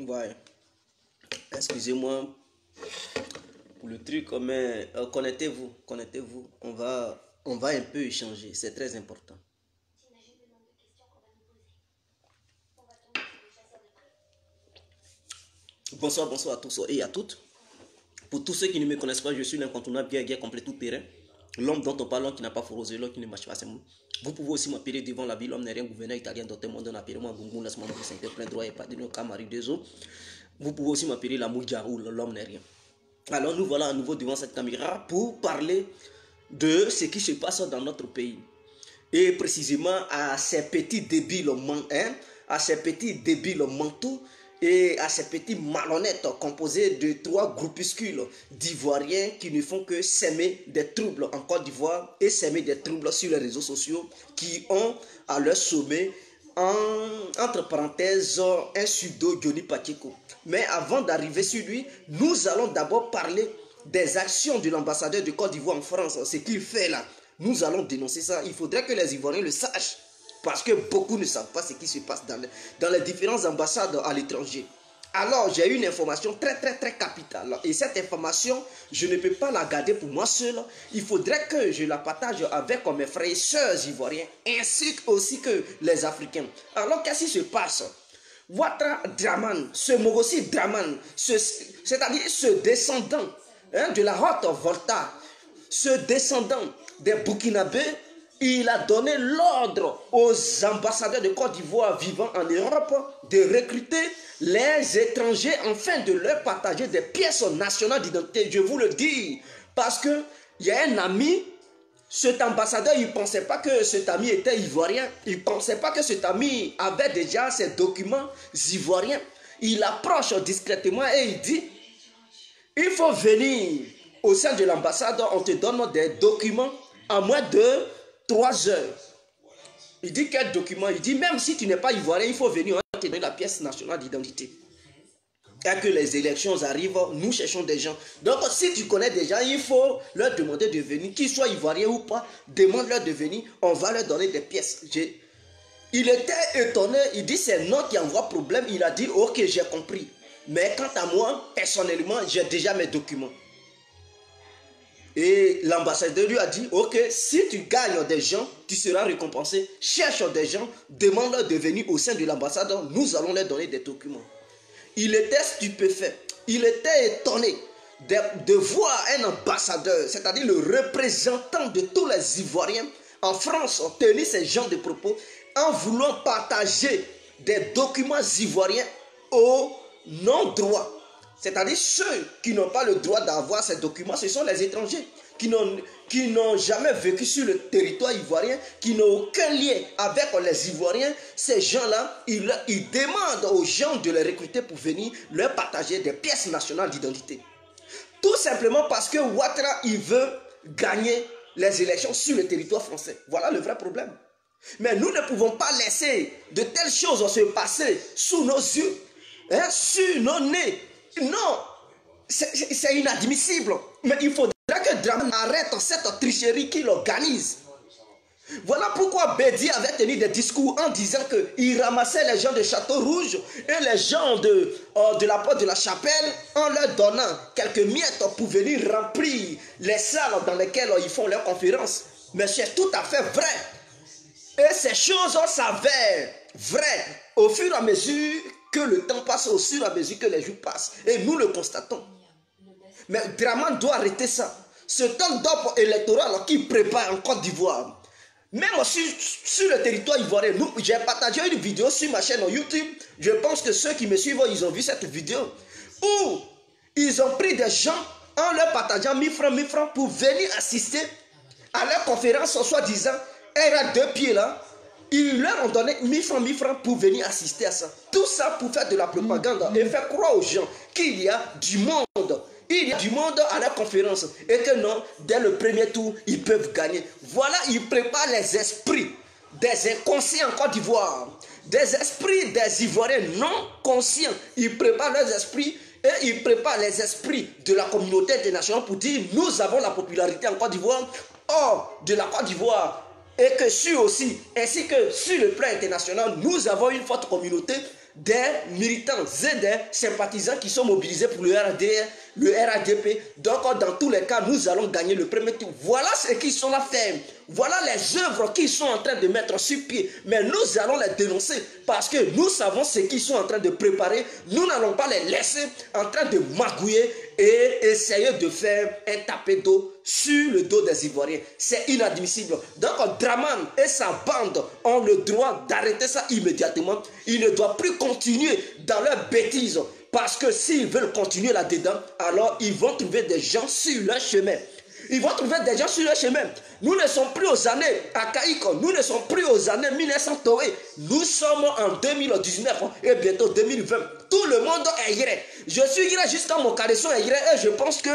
Ouais. Excusez-moi pour le truc, mais connectez-vous, connectez-vous. On va un peu échanger, c'est très important. Bonsoir, bonsoir à tous et à toutes. Pour tous ceux qui ne me connaissent pas, je suis l'incontournable guerre complet tout terrain. L'homme dont on parle, l'homme qui n'a pas forosé, l'homme qui ne marche pas ses mots. Vous pouvez aussi m'appeler devant la ville, l'homme n'est rien, gouverneur italien, docteur Mondon, appelez-moi Gungun, laisse-moi vous sentir plein droit et pas de nos camarades des eaux. Vous pouvez aussi m'appeler la Moujarou, l'homme n'est rien. Alors nous voilà à nouveau devant cette caméra pour parler de ce qui se passe dans notre pays. Et précisément à ces petits débiles mentaux et à ces petits malhonnêtes composés de 3 groupuscules d'Ivoiriens qui ne font que s'aimer des troubles en Côte d'Ivoire et s'aimer des troubles sur les réseaux sociaux qui ont à leur sommet, entre parenthèses, un pseudo Johnny Pacheco. Mais avant d'arriver sur lui, nous allons d'abord parler des actions de l'ambassadeur de Côte d'Ivoire en France, ce qu'il fait là. Nous allons dénoncer ça. Il faudrait que les Ivoiriens le sachent. Parce que beaucoup ne savent pas ce qui se passe dans les différentes ambassades à l'étranger. Alors, j'ai une information très capitale. Et cette information, je ne peux pas la garder pour moi seul. Il faudrait que je la partage avec mes frères et sœurs ivoiriens, ainsi aussi que les Africains. Alors, qu'est-ce qui se passe? Ouattara Dramane, ce Mogossi Dramane, c'est-à-dire ce descendant de la Haute Volta, ce descendant des Burkinabés, il a donné l'ordre aux ambassadeurs de Côte d'Ivoire vivant en Europe de recruter les étrangers afin de leur partager des pièces nationales d'identité. Je vous le dis, parce qu'il y a un ami, cet ambassadeur, il ne pensait pas que cet ami était ivoirien. Il ne pensait pas que cet ami avait déjà ses documents ivoiriens. Il approche discrètement et il dit, il faut venir au sein de l'ambassade, on te donne des documents en moins de 3 heures. Il dit quel document? Il dit même si tu n'es pas ivoirien, il faut venir, on te donner la pièce nationale d'identité. Et que les élections arrivent, nous cherchons des gens. Donc si tu connais des gens, il faut leur demander de venir, qu'ils soient ivoiriens ou pas, demande-leur de venir, on va leur donner des pièces. Il était étonné, il dit c'est non qui envoie problème, il a dit ok j'ai compris. Mais quant à moi, personnellement, j'ai déjà mes documents. Et l'ambassadeur lui a dit, ok, si tu gagnes des gens, tu seras récompensé. Cherche des gens, demande-leur de venir au sein de l'ambassade, nous allons leur donner des documents. Il était stupéfait, il était étonné de voir un ambassadeur, c'est-à-dire le représentant de tous les Ivoiriens en France, tenir ces genres de propos en voulant partager des documents ivoiriens au non-droit. C'est-à-dire ceux qui n'ont pas le droit d'avoir ces documents, ce sont les étrangers qui n'ont jamais vécu sur le territoire ivoirien, qui n'ont aucun lien avec les Ivoiriens. Ces gens-là, ils demandent aux gens de les recruter pour venir leur partager des pièces nationales d'identité. Tout simplement parce que Ouattara, il veut gagner les élections sur le territoire français. Voilà le vrai problème. Mais nous ne pouvons pas laisser de telles choses se passer sous nos yeux, sur nos nez. Non, c'est inadmissible. Mais il faudra que Dramane arrête cette tricherie qu'il organise. Voilà pourquoi Bédi avait tenu des discours en disant qu'il ramassait les gens de Château Rouge et les gens de la porte de la Chapelle en leur donnant quelques miettes pour venir remplir les salles dans lesquelles ils font leurs conférences. Mais c'est tout à fait vrai. Et ces choses s'avèrent vraies au fur et à mesure que le temps passe, au fur et à mesure que les jours passent. Et nous le constatons. Mais Dramane doit arrêter ça. Ce temps d'offre électoral qu'il prépare en Côte d'Ivoire. Même sur le territoire ivoirien, j'ai partagé une vidéo sur ma chaîne YouTube. Je pense que ceux qui me suivent, ils ont vu cette vidéo. Où ils ont pris des gens en leur partageant 1000 francs pour venir assister à leur conférence, soi-disant, RA 2 pieds là. Ils leur ont donné 1000 francs pour venir assister à ça. Tout ça pour faire de la propagande et faire croire aux gens qu'il y a du monde. Il y a du monde à la conférence. Et que non, dès le premier tour, ils peuvent gagner. Voilà, ils préparent les esprits des inconscients en Côte d'Ivoire. Des esprits des Ivoiriens non conscients. Ils préparent leurs esprits et ils préparent les esprits de la communauté internationale pour dire nous avons la popularité en Côte d'Ivoire. Hors de la Côte d'Ivoire, et que sur aussi, ainsi que sur le plan international, nous avons une forte communauté des militants et des sympathisants qui sont mobilisés pour le RADP. Donc, dans tous les cas, nous allons gagner le premier tour. Voilà ce qu'ils sont à faire. Voilà les œuvres qu'ils sont en train de mettre sur pied. Mais nous allons les dénoncer parce que nous savons ce qu'ils sont en train de préparer. Nous n'allons pas les laisser en train de magouiller et essayer de faire un tapé d'eau sur le dos des Ivoiriens. C'est inadmissible. Donc, Draman et sa bande ont le droit d'arrêter ça immédiatement. Ils ne doivent plus continuer dans leur bêtise. Parce que s'ils veulent continuer là-dedans, alors ils vont trouver des gens sur leur chemin. Ils vont trouver des gens sur leur chemin. Nous ne sommes plus aux années archaïques. Nous ne sommes plus aux années 1900 Toré. Nous sommes en 2019 et bientôt 2020. Tout le monde est iré. Je suis iré jusqu'à mon caresson est iré et je pense que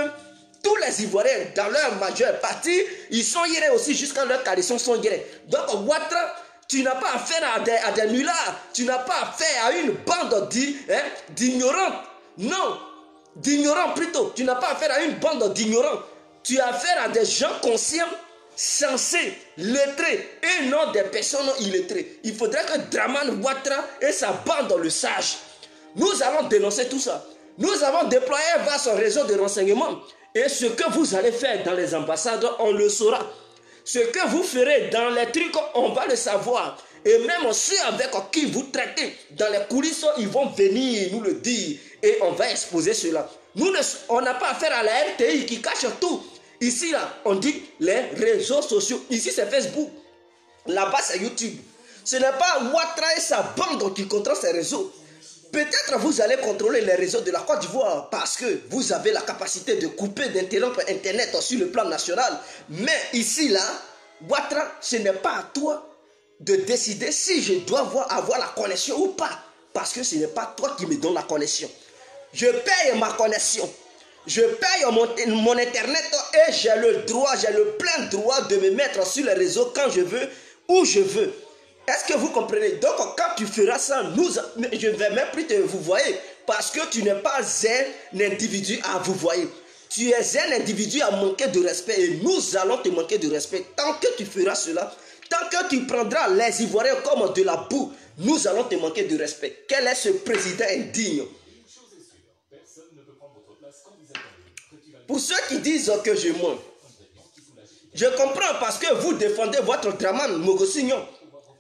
tous les Ivoiriens, dans leur majeure partie, ils sont irés aussi jusqu'à leur caresson sont irés. Donc, Ouattara, tu n'as pas affaire à des nullards. Tu n'as pas affaire à une bande d'ignorants. Non, d'ignorants plutôt. Tu n'as pas affaire à une bande d'ignorants. Tu as affaire à des gens conscients, sensés, lettrés et non des personnes illettrées. Il faudrait que Draman Ouattara et sa bande le sachent. Nous allons dénoncer tout ça. Nous avons déployé un vaste réseau de renseignements. Et ce que vous allez faire dans les ambassades, on le saura. Ce que vous ferez dans les trucs, on va le savoir. Et même ceux avec qui vous traitez dans les coulisses, ils vont venir nous le dire. Et on va exposer cela. On n'a pas affaire à la RTI qui cache tout. Ici, là, on dit les réseaux sociaux. Ici, c'est Facebook. Là-bas, c'est YouTube. Ce n'est pas Ouattara et sa bande qui contrôlent ces réseaux. Peut-être vous allez contrôler les réseaux de la Côte d'Ivoire parce que vous avez la capacité de couper, d'interrompre Internet sur le plan national. Mais ici, là, Ouattara, ce n'est pas à toi de décider si je dois avoir la connexion ou pas. Parce que ce n'est pas toi qui me donne la connexion. Je paye ma connexion. Je paye mon Internet et j'ai le droit, j'ai le plein droit de me mettre sur les réseaux quand je veux, où je veux. Est-ce que vous comprenez? Donc, quand tu feras ça, je ne vais même plus te vous voyer parce que tu n'es pas un individu à vous voyer. Tu es un individu à manquer de respect et nous allons te manquer de respect. Tant que tu feras cela, tant que tu prendras les Ivoiriens comme de la boue, nous allons te manquer de respect. Quel est ce président indigne? Pour ceux qui disent que je mens, je comprends parce que vous défendez votre Draman Mogosignon.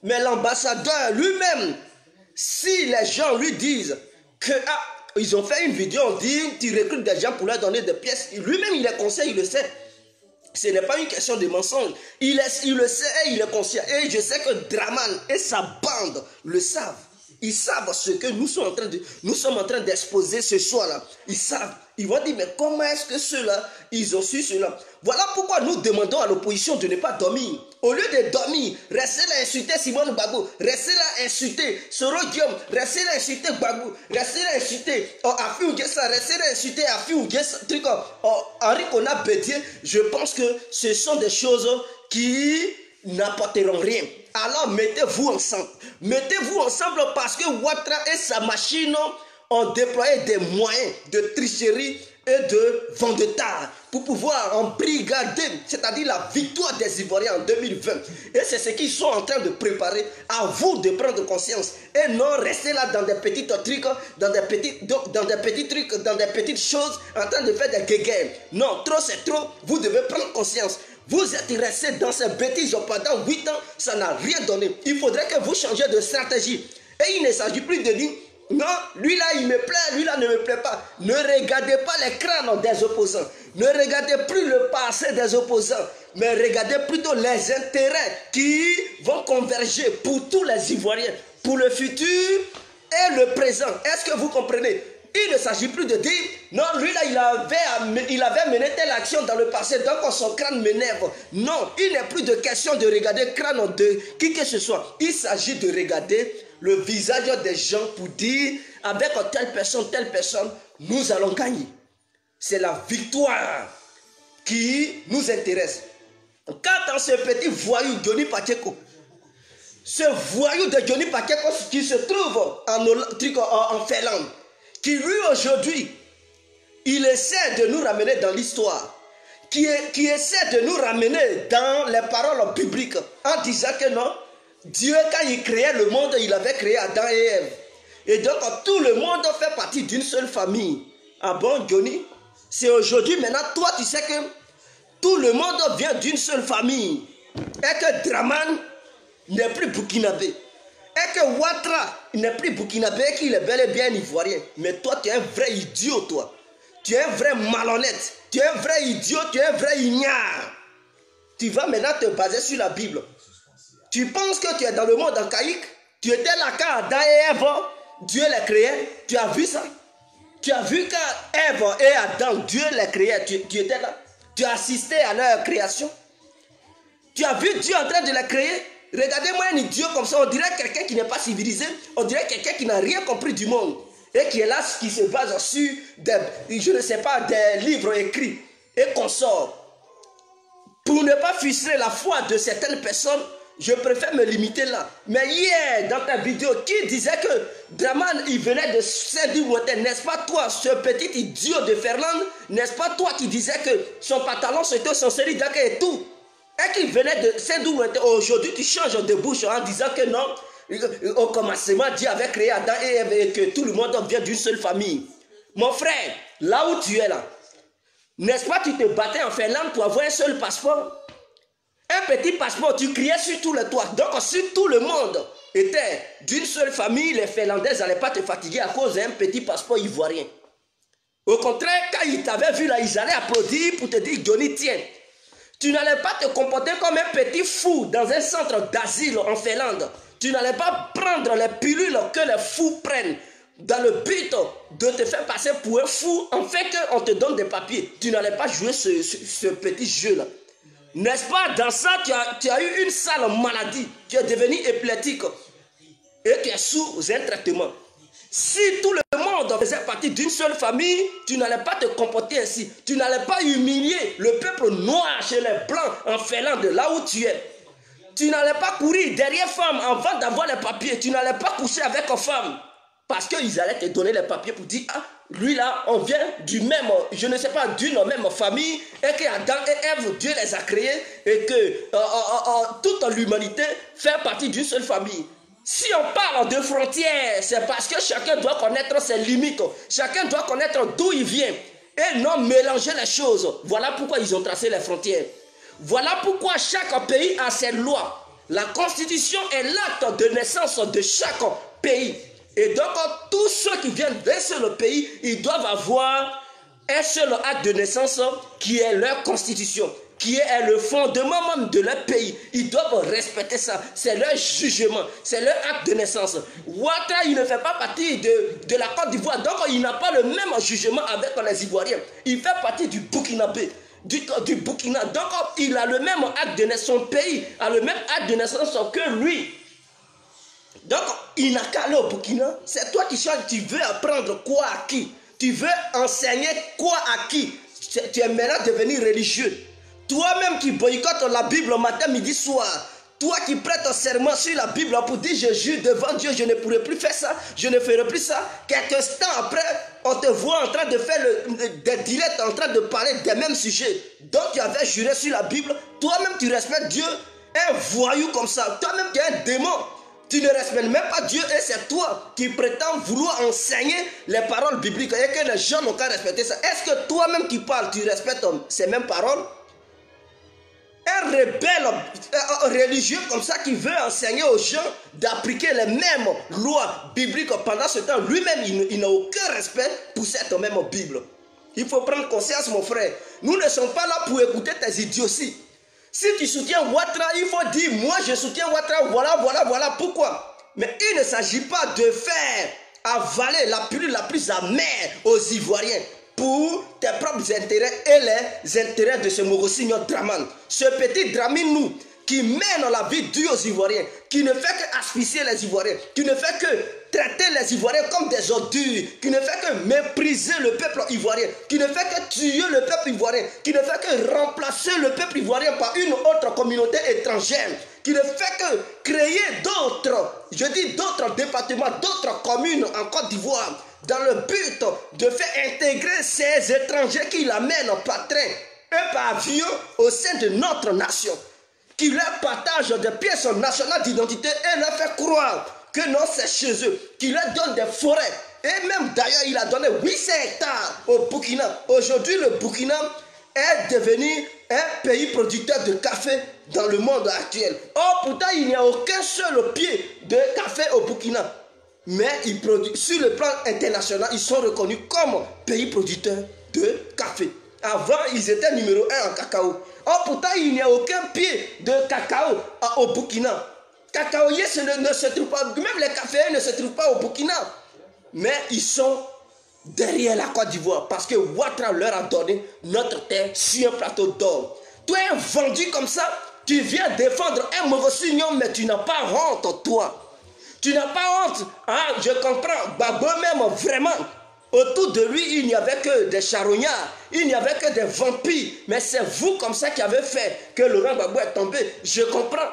Mais l'ambassadeur lui-même, si les gens lui disent que ils ont fait une vidéo, on dit tu recrutes des gens pour leur donner des pièces, lui-même il est conscient, il le sait. Ce n'est pas une question de mensonge. Il le sait et il est conscient. Et je sais que Draman et sa bande le savent. Ils savent ce que nous sommes en train d'exposer ce soir-là. Ils savent. Ils vont dire, mais comment est-ce que ceux-là, ils ont su cela? Voilà pourquoi nous demandons à l'opposition de ne pas dormir. Au lieu de dormir, restez là insulter Simone Gbagbo, restez là insulter Soro Guillaume, restez là insulter Gbagbo, restez là insulter Afi Ougessa, restez là insulter Afi Ougessa, Henri Kona Bédié. Je pense que ce sont des choses qui n'apporteront rien. Alors mettez-vous ensemble. Mettez-vous ensemble parce que Ouattara et sa machine ont déployé des moyens de tricherie et de vendetta pour pouvoir embrigader, c'est-à-dire la victoire des Ivoiriens en 2020. Et c'est ce qu'ils sont en train de préparer. À vous de prendre conscience et non rester là dans des petits trucs, dans des petites choses, en train de faire des guéguerres. Non, trop c'est trop. Vous devez prendre conscience. Vous êtes resté dans ces bêtises pendant 8 ans, ça n'a rien donné. Il faudrait que vous changiez de stratégie. Et il ne s'agit plus de dire, non, lui là il me plaît, lui là ne me plaît pas. Ne regardez pas les crânes des opposants. Ne regardez plus le passé des opposants. Mais regardez plutôt les intérêts qui vont converger pour tous les Ivoiriens, pour le futur et le présent. Est-ce que vous comprenez? Il ne s'agit plus de dire, non, lui là, il avait mené telle action dans le passé, donc son crâne m'énerve. Non, il n'est plus de question de regarder le crâne de qui que ce soit. Il s'agit de regarder le visage des gens pour dire, avec telle personne, nous allons gagner. C'est la victoire qui nous intéresse. Quand dans ce petit voyou Johnny Pacheco, ce voyou de Johnny Pacheco qui se trouve en Finlande, qui lui aujourd'hui, il essaie de nous ramener dans l'histoire, qui essaie de nous ramener dans les paroles bibliques en disant que non, Dieu, quand il créait le monde, il avait créé Adam et Ève. Et donc, tout le monde fait partie d'une seule famille. Ah bon, Johnny? C'est aujourd'hui, maintenant, toi, tu sais que tout le monde vient d'une seule famille. Et que Draman n'est plus burkinabé. Et que Ouattara n'est plus burkinabé, qu'il est bel et bien ivoirien. Mais toi, tu es un vrai idiot, toi. Tu es un vrai malhonnête. Tu es un vrai idiot, tu es un vrai ignare. Tu vas maintenant te baser sur la Bible. Tu penses que tu es dans le monde archaïque? Tu étais là quand Adam et Ève, Dieu les créait. Tu as vu ça? Tu as vu quand Ève et Adam, Dieu les créait. Tu étais là? Tu as assisté à leur création? Tu as vu Dieu en train de les créer? Regardez-moi un idiot comme ça. On dirait quelqu'un qui n'est pas civilisé. On dirait quelqu'un qui n'a rien compris du monde. Et qui est là, qui se base sur des, je ne sais pas, des livres écrits et consorts. Pour ne pas frustrer la foi de certaines personnes, je préfère me limiter là. Mais hier, dans ta vidéo, qui disait que Draman, il venait de Saint-Domingue, n'est-ce pas toi, ce petit idiot de Ferland, n'est-ce pas toi qui disais que son pantalon c'était son série d'accueil et tout, et qu'il venait de Saint-Domingue, aujourd'hui tu changes de bouche en disant que non, au commencement, Dieu avait créé Adam et Ève et que tout le monde vient d'une seule famille. Mon frère, là où tu es là, n'est-ce pas tu te battais en Finlande pour avoir un seul passeport? Un petit passeport, tu criais sur tout le toit. Donc si tout le monde était d'une seule famille, les Finlandais n'allaient pas te fatiguer à cause d'un petit passeport ivoirien. Au contraire, quand ils t'avaient vu là, ils allaient applaudir pour te dire, Johnny, tiens. Tu n'allais pas te comporter comme un petit fou dans un centre d'asile en Finlande. Tu n'allais pas prendre les pilules que les fous prennent dans le but de te faire passer pour un fou, en fait qu'on te donne des papiers. Tu n'allais pas jouer ce petit jeu-là. N'est-ce pas, dans ça, tu as eu une sale maladie. Tu es devenu épileptique et tu es sous un traitement. Si tout le monde faisait partie d'une seule famille, tu n'allais pas te comporter ainsi. Tu n'allais pas humilier le peuple noir chez les blancs en Finlande, là où tu es. Tu n'allais pas courir derrière femme avant d'avoir les papiers. Tu n'allais pas coucher avec une femme. Parce qu'ils allaient te donner les papiers pour dire, ah, lui là, on vient du même, je ne sais pas, d'une même famille, et que Adam et Ève, Dieu les a créés, et que toute l'humanité fait partie d'une seule famille. Si on parle de frontières, c'est parce que chacun doit connaître ses limites, chacun doit connaître d'où il vient, et non mélanger les choses. Voilà pourquoi ils ont tracé les frontières. Voilà pourquoi chaque pays a ses lois. La constitution est l'acte de naissance de chaque pays. Et donc, tous ceux qui viennent d'un seul pays, ils doivent avoir un seul acte de naissance qui est leur constitution, qui est le fondement même de leur pays. Ils doivent respecter ça. C'est leur jugement, c'est leur acte de naissance. Ouattara, il ne fait pas partie de la Côte d'Ivoire, donc il n'a pas le même jugement avec les Ivoiriens. Il fait partie du Burkinabé. Du Burkina. Donc, il a le même acte de naissance. Son pays a le même acte de naissance que lui. Donc, il n'a qu'à aller au Burkina. C'est toi qui changes. Tu veux apprendre quoi à qui? Tu veux enseigner quoi à qui? Tu es maintenant devenu religieux. Toi-même qui boycottes la Bible matin, midi, soir. Toi qui prêtes serment sur la Bible pour dire je jure devant Dieu, je ne pourrai plus faire ça, je ne ferai plus ça. Quelques temps après, on te voit en train de faire des dilettes, en train de parler des mêmes sujets. Donc tu avais juré sur la Bible. Toi-même tu respectes Dieu, un voyou comme ça. Toi-même tu es un démon. Tu ne respectes même pas Dieu et c'est toi qui prétends vouloir enseigner les paroles bibliques et que les gens n'ont qu'à respecter ça. Est-ce que toi-même qui parles, tu respectes ces mêmes paroles? Un rebelle religieux comme ça qui veut enseigner aux gens d'appliquer les mêmes lois bibliques pendant ce temps, lui-même il n'a aucun respect pour cette même Bible. Il faut prendre conscience, mon frère. Nous ne sommes pas là pour écouter tes idioties. Si tu soutiens Ouattara, il faut dire moi je soutiens Ouattara, voilà pourquoi. Mais il ne s'agit pas de faire avaler la pilule la plus amère aux Ivoiriens pour tes propres intérêts et les intérêts de ce Mogossignon Draman. Ce petit Draminou qui mène la vie dure aux Ivoiriens, qui ne fait qu'asphyxier les Ivoiriens, qui ne fait que traiter les Ivoiriens comme des ordures, qui ne fait que mépriser le peuple ivoirien, qui ne fait que tuer le peuple ivoirien, qui ne fait que remplacer le peuple ivoirien par une autre communauté étrangère, qui ne fait que créer d'autres, je dis d'autres départements, d'autres communes en Côte d'Ivoire, dans le but de faire intégrer ces étrangers qui l'amènent par train. un pavillon au sein de notre nation, qui leur partage des pièces nationales d'identité et leur fait croire que non, c'est chez eux, qui leur donne des forêts. Et même d'ailleurs, il a donné 800 hectares au Burkina. Aujourd'hui, le Burkina est devenu un pays producteur de café dans le monde actuel. Or, pourtant, il n'y a aucun seul pied de café au Burkina. Mais ils produisent, sur le plan international, ils sont reconnus comme pays producteur de café. Avant, ils étaient numéro 1 en cacao. Or, pourtant, il n'y a aucun pied de cacao au Burkina. Cacaoyer ne se trouve pas, même les caféiers ne se trouvent pas au Burkina. Mais ils sont derrière la Côte d'Ivoire parce que Ouattara leur a donné notre terre sur un plateau d'or. Toi, un vendu comme ça, tu viens défendre un mauvais signon, mais tu n'as pas honte, toi. Tu n'as pas honte. Ah, je comprends. Gbagbo même, vraiment. Autour de lui, il n'y avait que des charognards, il n'y avait que des vampires. Mais c'est vous comme ça qui avez fait que Laurent Gbagbo est tombé. Je comprends.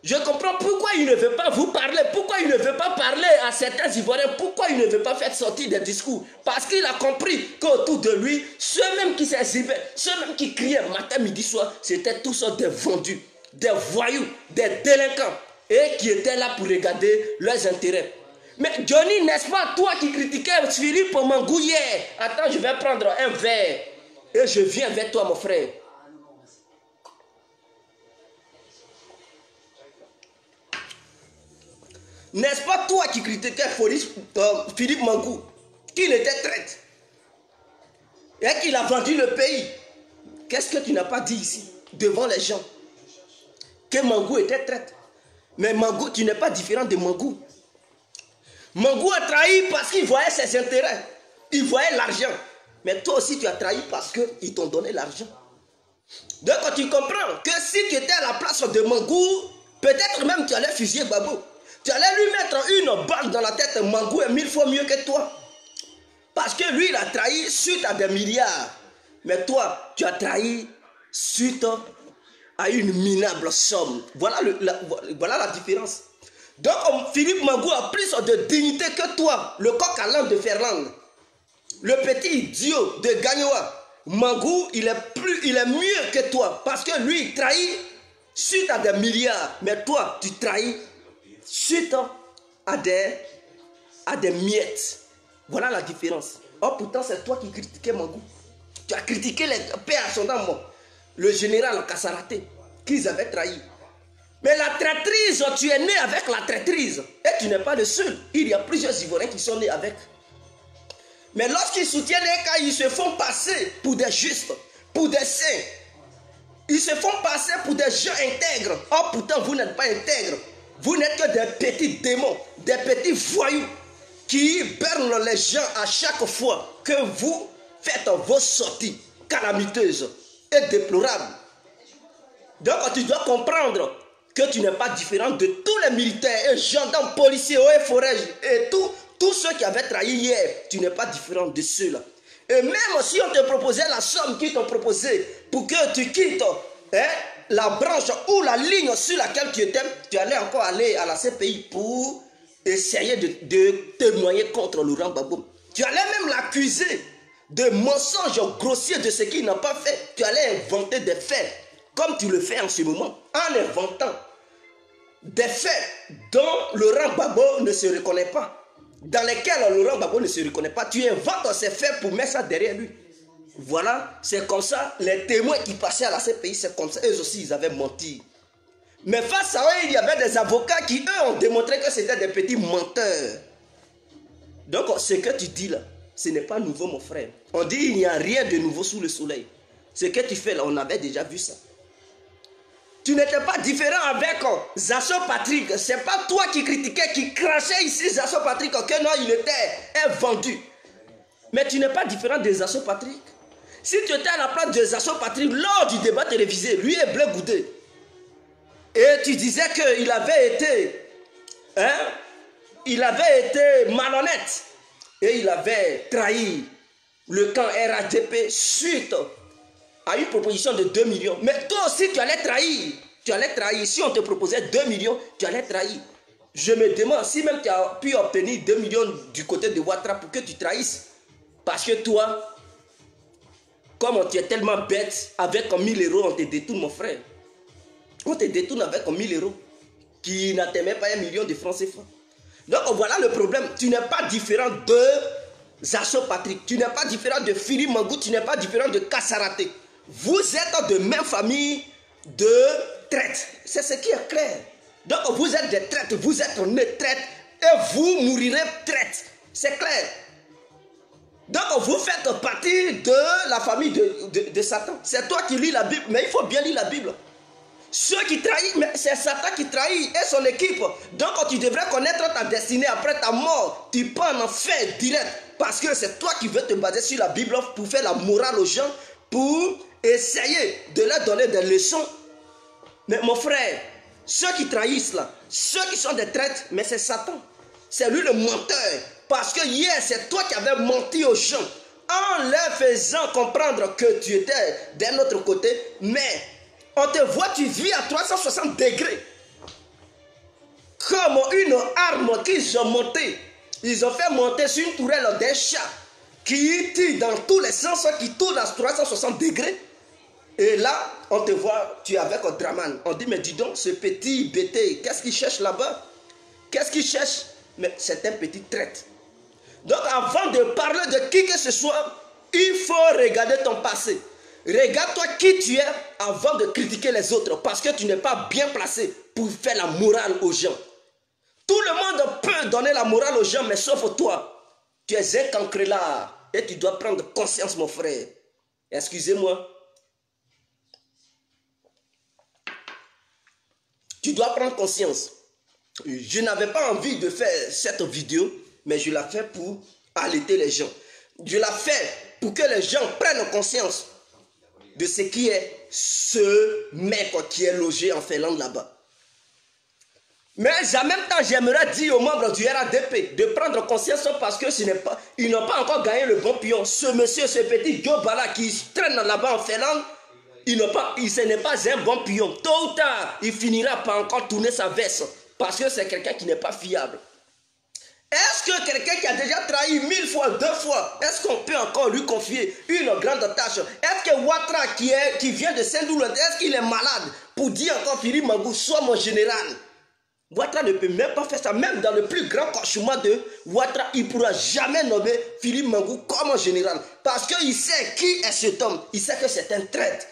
Je comprends pourquoi il ne veut pas vous parler, pourquoi il ne veut pas parler à certains Ivoiriens, pourquoi il ne veut pas faire sortir des discours. Parce qu'il a compris qu'autour de lui, ceux-mêmes qui s'exhibaient, ceux-mêmes qui criaient matin, midi, soir, c'était tous des vendus, des voyous, des délinquants, et qui étaient là pour regarder leurs intérêts. Mais Johnny, n'est-ce pas toi qui critiquais Philippe Mangou hier? Attends, je vais prendre un verre et je viens vers toi, mon frère. N'est-ce pas toi qui critiquais Philippe Mangou, qu'il était traître et qu'il a vendu le pays? Qu'est-ce que tu n'as pas dit ici, devant les gens? Que Mangou était traître. Mais Mangou, tu n'es pas différent de Mangou. Mangou a trahi parce qu'il voyait ses intérêts. Il voyait l'argent. Mais toi aussi, tu as trahi parce qu'ils t'ont donné l'argent. Donc, tu comprends que si tu étais à la place de Mangou, peut-être même tu allais fusiller Gbagbo. Tu allais lui mettre une balle dans la tête. Mangou est 1000 fois mieux que toi. Parce que lui, il a trahi suite à des milliards. Mais toi, tu as trahi suite à une minable somme. Voilà la différence. Donc, Philippe Mangou a plus de dignité que toi. Le coq à l'âne de Ferland. Le petit idiot de Gagnoa. Mangou, il est mieux que toi. Parce que lui, il trahit suite à des milliards. Mais toi, tu trahis suite à des miettes. Voilà la différence. Or, pourtant, c'est toi qui critiquais Mangou. Tu as critiqué les pères à son âme, le général Kassaraté, qu'ils avaient trahi. Mais la traîtrise, tu es né avec la traîtrise. Et tu n'es pas le seul. Il y a plusieurs Ivoiriens qui sont nés avec. Mais lorsqu'ils soutiennent les cas, ils se font passer pour des justes, pour des saints. Ils se font passer pour des gens intègres. Or, pourtant, vous n'êtes pas intègres. Vous n'êtes que des petits démons, des petits voyous qui bernent les gens à chaque fois que vous faites vos sorties calamiteuses et déplorables. Donc, tu dois comprendre que tu n'es pas différent de tous les militaires et gendarmes, policiers, eaux et forêts et tous ceux qui avaient trahi hier. Tu n'es pas différent de ceux-là. Et même si on te proposait la somme qu'ils t'ont proposée pour que tu quittes la branche ou la ligne sur laquelle tu étais, tu allais encore aller à la CPI pour essayer de témoigner contre Laurent Gbagbo. Tu allais même l'accuser de mensonges grossiers de ce qu'il n'a pas fait. Tu allais inventer des faits, comme tu le fais en ce moment, en inventant des faits dont Laurent Gbagbo ne se reconnaît pas, dans lesquels Laurent Gbagbo ne se reconnaît pas. Tu inventes ces faits pour mettre ça derrière lui. Voilà, c'est comme ça, les témoins qui passaient à la CPI, c'est comme ça, eux aussi, ils avaient menti. Mais face à eux, il y avait des avocats qui, eux, ont démontré que c'était des petits menteurs. Donc, ce que tu dis là, ce n'est pas nouveau, mon frère. On dit il n'y a rien de nouveau sous le soleil. Ce que tu fais là, on avait déjà vu ça. Tu n'étais pas différent avec Zasso Patrick. C'est pas toi qui critiquais, qui crachais ici Zasso Patrick, que non, il était vendu. Mais tu n'es pas différent de Zasso Patrick. Si tu étais à la place de Zasso Patrick lors du débat télévisé, lui est Blé Goudé, et tu disais qu'il avait été malhonnête et il avait trahi le camp RHDP suite à une proposition de 2 millions. Mais toi aussi, tu allais trahir. Tu allais trahir. Si on te proposait 2 millions, tu allais trahir. Je me demande si même tu as pu obtenir 2 millions du côté de Ouattara pour que tu trahisses. Parce que toi, Comme tu es tellement bête, avec 1000 euros, on te détourne, mon frère. On te détourne avec 1000 euros, qui n'atteint même pas 1 million de francs CFA. Donc voilà le problème. Tu n'es pas différent de Zacho Patrick. Tu n'es pas différent de Philippe Mangou. Tu n'es pas différent de Kassaraté. Vous êtes de même famille de traite. C'est ce qui est clair. Donc vous êtes des traites. Vous êtes nés traite. Et vous mourirez traite. C'est clair. Donc vous faites partie de la famille de Satan. C'est toi qui lis la Bible. Mais il faut bien lire la Bible. Ceux qui trahissent, c'est Satan qui trahit et son équipe. Donc tu devrais connaître ta destinée après ta mort. Tu peux en enfer direct. Parce que c'est toi qui veux te baser sur la Bible pour faire la morale aux gens, pour essayer de leur donner des leçons. Mais mon frère, ceux qui trahissent là, ceux qui sont des traîtres, mais c'est Satan. C'est lui le menteur. Parce que hier, c'est toi qui avais menti aux gens en leur faisant comprendre que tu étais d'un autre côté. Mais on te voit, tu vis à 360 degrés. Comme une arme qu'ils ont montée. Ils ont fait monter sur une tourelle des chats qui tire dans tous les sens, qui tourne à 360 degrés. Et là, on te voit, tu es avec un Draman. On dit, mais dis donc, ce petit bêté, qu'est-ce qu'il cherche là-bas? Qu'est-ce qu'il cherche? Mais c'est un petit traître. Donc avant de parler de qui que ce soit, il faut regarder ton passé. Regarde-toi qui tu es avant de critiquer les autres. Parce que tu n'es pas bien placé pour faire la morale aux gens. Tout le monde peut donner la morale aux gens, mais sauf toi. Tu es un cancrelard. Et tu dois prendre conscience, mon frère. Excusez-moi. Tu dois prendre conscience. Je n'avais pas envie de faire cette vidéo, mais je l'ai fait pour alerter les gens. Je l'ai fait pour que les gens prennent conscience de ce qui est ce mec qui est logé en Finlande là-bas. Mais en même temps, j'aimerais dire aux membres du RADP de prendre conscience parce que ils n'ont pas encore gagné le bon pion. Ce monsieur, ce petit Gobala qui traîne là-bas en Finlande, ce n'est pas un bon pion. Tôt ou tard, il finira par encore tourner sa veste parce que c'est quelqu'un qui n'est pas fiable. Est-ce que quelqu'un qui a déjà trahi 1000 fois, 2 fois, est-ce qu'on peut encore lui confier une grande tâche? Est-ce que Ouattara qui vient de Saint-Doulou, est-ce qu'il est malade pour dire encore Philippe Mangou, sois mon général? Ouattara ne peut même pas faire ça. Même dans le plus grand cauchemar de Ouattara, il ne pourra jamais nommer Philippe Mangou comme général. Parce qu'il sait qui est cet homme. Il sait que c'est un traître.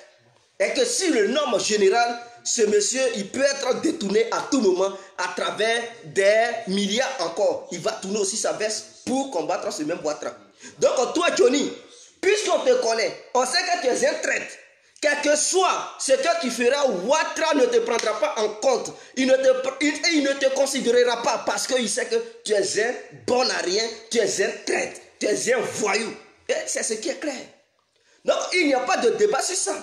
Et que si le nomme général, ce monsieur, il peut être détourné à tout moment à travers des milliards encore. Il va tourner aussi sa veste pour combattre ce même Ouattara. Donc toi, Johnny, puisqu'on te connaît, on sait que tu es un traître. Quel que soit ce que tu feras, Ouattara ne te prendra pas en compte. Il ne te considérera pas parce qu'il sait que tu es un bon à rien, tu es un traître, tu es un voyou. Et c'est ce qui est clair. Donc il n'y a pas de débat sur ça.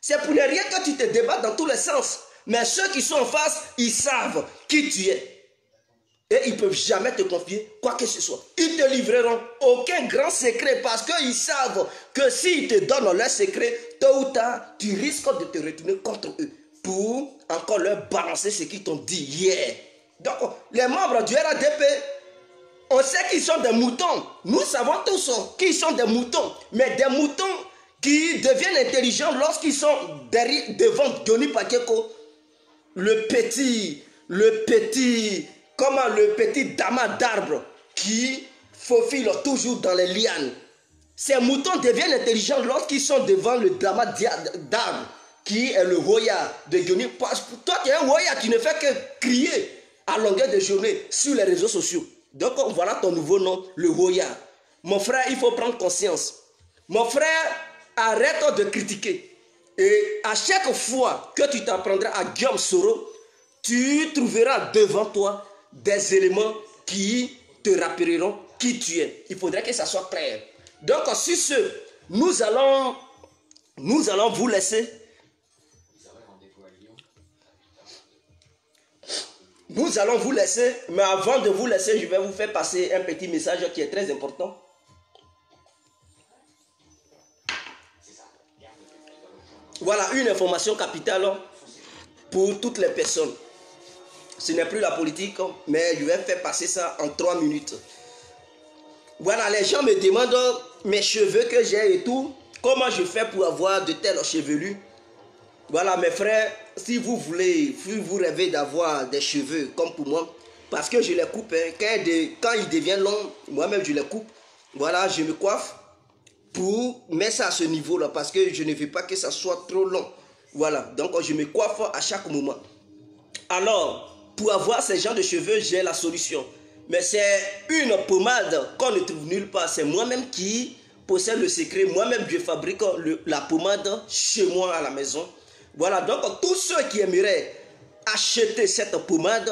C'est pour ne rien que tu te débats dans tous les sens. Mais ceux qui sont en face, ils savent qui tu es. Et ils ne peuvent jamais te confier quoi que ce soit. Ils ne te livreront aucun grand secret parce qu'ils savent que s'ils te donnent leur secret, tôt ou tard, tu risques de te retourner contre eux pour encore leur balancer ce qu'ils t'ont dit hier. Donc, les membres du RADP, on sait qu'ils sont des moutons. Nous savons tous qu'ils sont des moutons. Mais des moutons qui deviennent intelligents lorsqu'ils sont devant Johnny Pakeko, le petit damas d'arbre qui faufile toujours dans les lianes. Ces moutons deviennent intelligents lorsqu'ils sont devant le damas d'arbre qui est le Hoya de Johnny. Toi, tu es un Hoya qui ne fait que crier à longueur de journée sur les réseaux sociaux. Donc, voilà ton nouveau nom, le Hoya. Mon frère, il faut prendre conscience. Mon frère, arrête de critiquer. Et à chaque fois que tu t'apprendras à Guillaume Soro, tu trouveras devant toi des éléments qui te rappelleront qui tu es. Il faudrait que ça soit clair. Donc, sur ce, nous allons vous laisser. Nous allons vous laisser, mais avant de vous laisser, je vais vous faire passer un petit message qui est très important. Voilà une information capitale pour toutes les personnes. Ce n'est plus la politique, mais je vais faire passer ça en 3 minutes. Voilà, les gens me demandent mes cheveux que j'ai et tout. comment je fais pour avoir de telles chevelures? Voilà mes frères, si vous voulez, si vous rêvez d'avoir des cheveux comme pour moi, parce que je les coupe, hein, quand ils deviennent longs, moi-même je les coupe. Voilà, je me coiffe pour mettre ça à ce niveau-là, parce que je ne veux pas que ça soit trop long. Voilà, donc je me coiffe à chaque moment. Alors, pour avoir ces genres de cheveux, j'ai la solution. Mais c'est une pommade qu'on ne trouve nulle part. C'est moi-même qui possède le secret. Moi-même, je fabrique la pommade chez moi à la maison. Voilà, donc tous ceux qui aimeraient acheter cette pommade,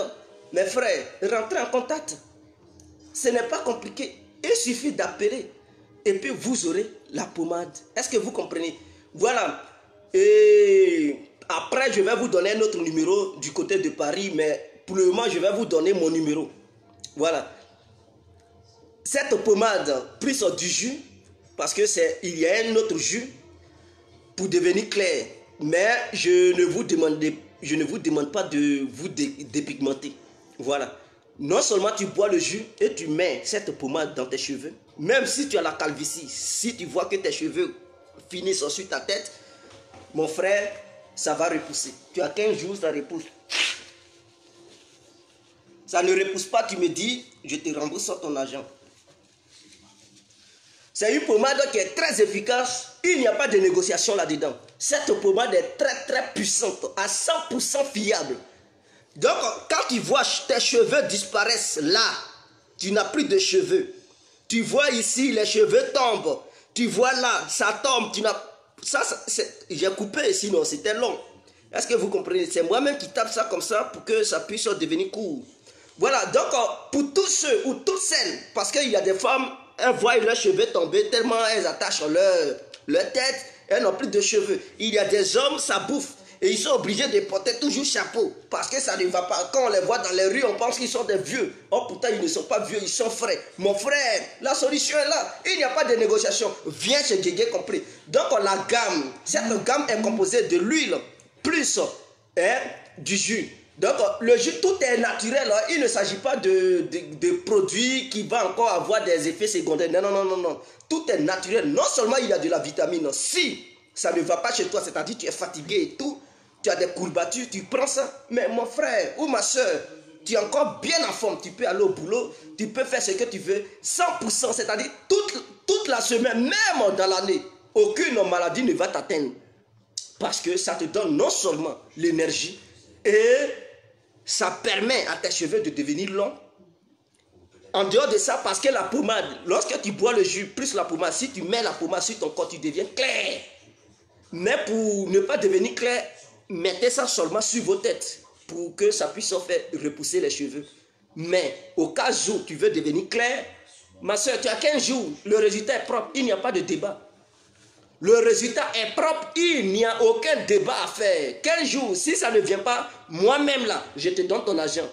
mes frères, rentrez en contact. Ce n'est pas compliqué. Il suffit d'appeler et puis vous aurez la pommade. Est-ce que vous comprenez? Voilà. Et après, je vais vous donner un autre numéro du côté de Paris, mais pour le moment, je vais vous donner mon numéro. Voilà. Cette pommade, plus du jus, parce que il y a un autre jus pour devenir clair. Mais je ne vous demande pas de vous dépigmenter. Voilà. Non seulement tu bois le jus et tu mets cette pommade dans tes cheveux, même si tu as la calvitie, si tu vois que tes cheveux finissent sur ta tête, mon frère, ça va repousser. Tu as 15 jours, ça repousse. Ça ne repousse pas, tu me dis, je te rembourse ton argent. C'est une pommade qui est très efficace. Il n'y a pas de négociation là-dedans. Cette pommade est très très puissante, à 100% fiable. Donc, quand tu vois tes cheveux disparaissent là, tu n'as plus de cheveux. Tu vois ici, les cheveux tombent. Tu vois là, ça tombe. J'ai coupé, sinon c'était long. Est-ce que vous comprenez? C'est moi-même qui tape ça comme ça pour que ça puisse devenir court. Voilà, donc pour tous ceux ou toutes celles, parce qu'il y a des femmes, elles voient leurs cheveux tomber tellement elles attachent leur tête, elles n'ont plus de cheveux. Il y a des hommes, ça bouffe. Et ils sont obligés de porter toujours chapeau. Parce que ça ne va pas. Quand on les voit dans les rues, on pense qu'ils sont des vieux. Oh, pourtant, ils ne sont pas vieux, ils sont frais. Mon frère, la solution est là. Il n'y a pas de négociation. Viens chez Guégué compris. Donc, la gamme, cette gamme est composée de l'huile plus du jus. Donc, le jus, tout est naturel. Il ne s'agit pas de produits qui vont encore avoir des effets secondaires. Non, non, non, non, non. Tout est naturel. Non seulement il y a de la vitamine C, ça ne va pas chez toi, c'est-à-dire tu es fatigué et tout, tu as des courbatures, tu prends ça. Mais mon frère ou ma soeur, tu es encore bien en forme, tu peux aller au boulot, tu peux faire ce que tu veux, 100%, c'est-à-dire toute la semaine, même dans l'année, aucune maladie ne va t'atteindre. Parce que ça te donne non seulement l'énergie, et ça permet à tes cheveux de devenir longs. En dehors de ça, parce que la pommade, lorsque tu bois le jus plus la pommade, si tu mets la pommade sur ton corps, tu deviens clair. Mais pour ne pas devenir clair, mettez ça seulement sur vos têtes pour que ça puisse faire repousser les cheveux. Mais au cas où tu veux devenir clair, ma soeur, tu as 15 jours, le résultat est propre, il n'y a pas de débat. Le résultat est propre, il n'y a aucun débat à faire. 15 jours, si ça ne vient pas, moi-même là, je te donne ton argent.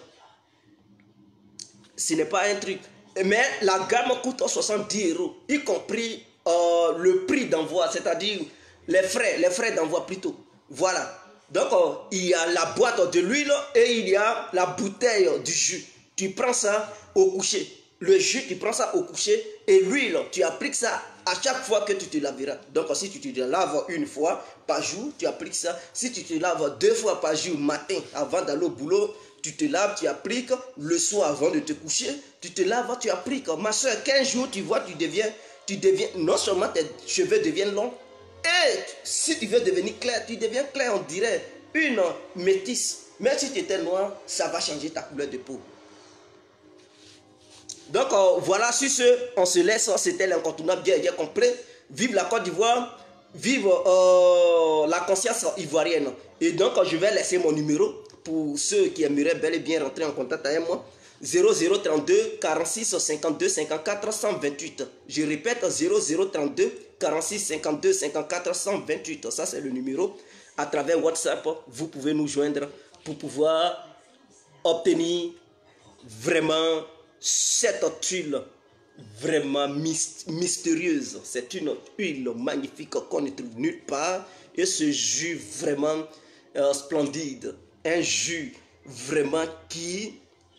Ce n'est pas un truc. Mais la gamme coûte 70 €, y compris le prix d'envoi, c'est-à-dire les frais d'envoi plutôt. Voilà. Donc, il y a la boîte de l'huile et il y a la bouteille du jus. Tu prends ça au coucher. Le jus, tu prends ça au coucher et l'huile, tu appliques ça à chaque fois que tu te laveras. Donc, si tu te laves une fois par jour, tu appliques ça. Si tu te laves 2 fois par jour, matin, avant d'aller au boulot, tu te laves, tu appliques. Le soir, avant de te coucher, tu te laves, tu appliques. Ma soeur, 15 jours, tu vois, tu deviens, non seulement tes cheveux deviennent longs, et si tu veux devenir clair, tu deviens clair, on dirait une métisse. Même si tu étais noir, ça va changer ta couleur de peau. Donc voilà, sur ce, on se laisse. C'était l'incontournable bien complet. Vive la Côte d'Ivoire, vive la conscience ivoirienne. Et donc je vais laisser mon numéro pour ceux qui aimeraient bel et bien rentrer en contact avec moi. 0032 46 52 54 128. Je répète, 0032 46 52 54 128. Ça, c'est le numéro. À travers WhatsApp, vous pouvez nous joindre pour pouvoir obtenir vraiment cette huile vraiment mystérieuse. C'est une huile magnifique qu'on ne trouve nulle part. Et ce jus vraiment splendide. Un jus vraiment qui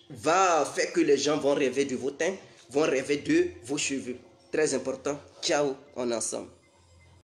va faire que les gens vont rêver de vos teints, vont rêver de vos cheveux. Très important. Ciao, on est ensemble.